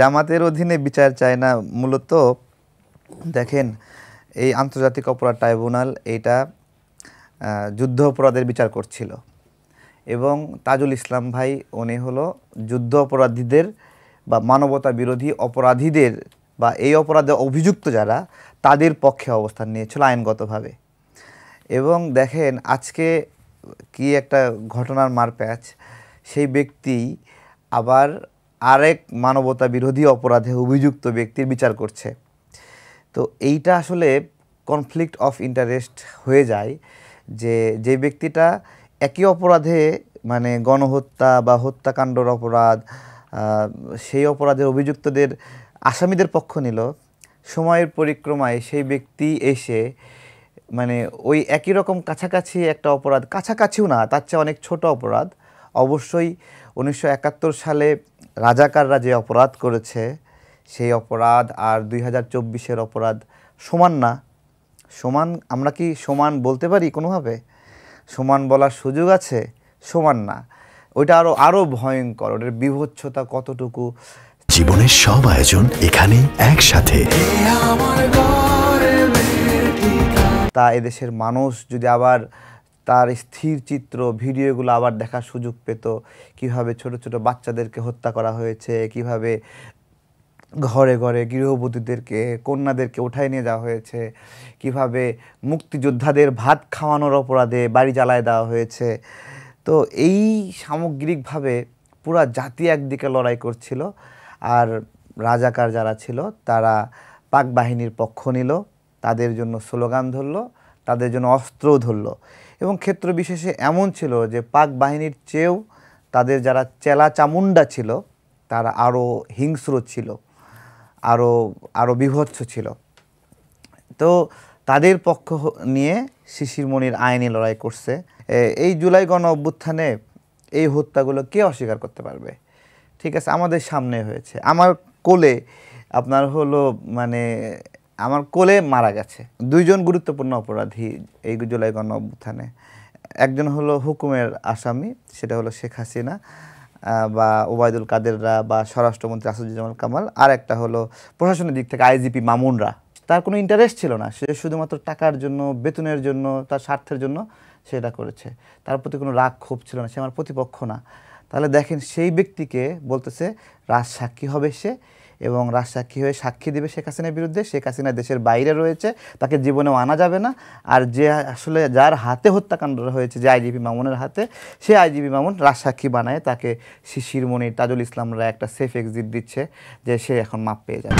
জামাতের অধীনে বিচার চায় না, মূলত দেখেন এই আন্তর্জাতিক অপরাধ ট্রাইব্যুনাল এইটা যুদ্ধ অপরাধের বিচার করছিল এবং তাজুল ইসলাম ভাই উনি হলো যুদ্ধ অপরাধীদের বা মানবতা বিরোধী অপরাধীদের বা এই অপরাধে অভিযুক্ত যারা তাদের পক্ষে অবস্থান নিয়েছিল আইনগতভাবে। এবং দেখেন আজকে কি একটা ঘটনার মারপ্যাচ, সেই ব্যক্তি আবার আরেক মানবতা বিরোধী অপরাধে অভিযুক্ত ব্যক্তির বিচার করছে। তো এইটা আসলে কনফ্লিক্ট অফ ইন্টারেস্ট হয়ে যায় যে ব্যক্তিটা একই অপরাধে মানে গণহত্যা বা হত্যাকাণ্ডর অপরাধ সেই অপরাধের অভিযুক্তদের আসামিদের পক্ষ নিল, সময়ের পরিক্রমায় সেই ব্যক্তি এসে মানে ওই একই রকম কাছাকাছি একটা অপরাধ, কাছাকাছিও না তার চেয়ে অনেক ছোট অপরাধ, অবশ্যই 1971 সালে রাজাকাররা যে অপরাধ করেছে সেই অপরাধ আর 2024-এর অপরাধ সমান না। সমান আমরা কি সমান বলতে পারি কোনোভাবে? সমান বলার সুযোগ আছে? সমান না, ওইটা আরও ভয়ঙ্কর, ওটার বিভৎসতা কতটুকু। জীবনের সব আয়োজন এখানে একসাথে। তা এদেশের মানুষ যদি আবার তার স্থির চিত্র ভিডিওগুলো আবার দেখার সুযোগ পেত, কিভাবে ছোট ছোট বাচ্চাদেরকে হত্যা করা হয়েছে, কিভাবে ঘরে ঘরে গৃহবধূদেরকে কন্যাদেরকে উঠায় নিয়ে যাওয়া হয়েছে, কিভাবে মুক্তিযোদ্ধাদের ভাত খাওয়ানোর অপরাধে বাড়ি জ্বালায় দেওয়া হয়েছে। তো এই সামগ্রিকভাবে পুরা জাতি একদিকে লড়াই করছিল, আর রাজাকার যারা ছিল তারা পাক বাহিনীর পক্ষ নিল, তাদের জন্য স্লোগান ধরলো, তাদের জন্য অস্ত্রও ধরলো। এবং ক্ষেত্র বিশেষে এমন ছিল যে পাক বাহিনীর চেয়েও তাদের যারা চেলা চামুন্ডা ছিল তারা আরও হিংস্র ছিল, আরও বিভৎস ছিল। তো তাদের পক্ষ নিয়ে শিশির মনির আইনি লড়াই করছে। এই জুলাই গণ অভ্যুত্থানে এই হত্যাগুলো কে অস্বীকার করতে পারবে? ঠিক আছে, আমাদের সামনে হয়েছে, আমার কোলে আপনার হলো মানে আমার কোলে মারা গেছে দুইজন গুরুত্বপূর্ণ অপরাধী এই জুলাই গণ অভ্যুত্থানে। একজন হলো হুকুমের আসামি, সেটা হলো শেখ হাসিনা বা ওবায়দুল কাদেররা বা স্বরাষ্ট্রমন্ত্রী আসাদুজ্জামান কামাল, আর একটা হলো প্রশাসনের দিক থেকে আইজিপি মামুনরা। তার কোনো ইন্টারেস্ট ছিল না, সে শুধুমাত্র টাকার জন্য, বেতনের জন্য, তার স্বার্থের জন্য সেটা করেছে, তার প্রতি কোনো রাগ ক্ষোভ ছিল না, সে আমার প্রতিপক্ষ না। তাহলে দেখেন সেই ব্যক্তিকে বলতেছে রাজসাক্ষী হবে সে, এবং রাজসাক্ষী হয়ে সাক্ষী দেবে শেখ হাসিনার বিরুদ্ধে। শেখ হাসিনা দেশের বাইরে রয়েছে, তাকে জীবনেও আনা যাবে না। আর যে আসলে যার হাতে হত্যাকাণ্ড হয়েছে, যে আইজিপি মামুনের হাতে, সে আইজিপি মামুন রাজসাক্ষী বানায় তাকে শিশির মনির, তাজুল ইসলামরা একটা সেফ এক্সিট দিচ্ছে যে সে এখন মাপ পেয়ে যাবে।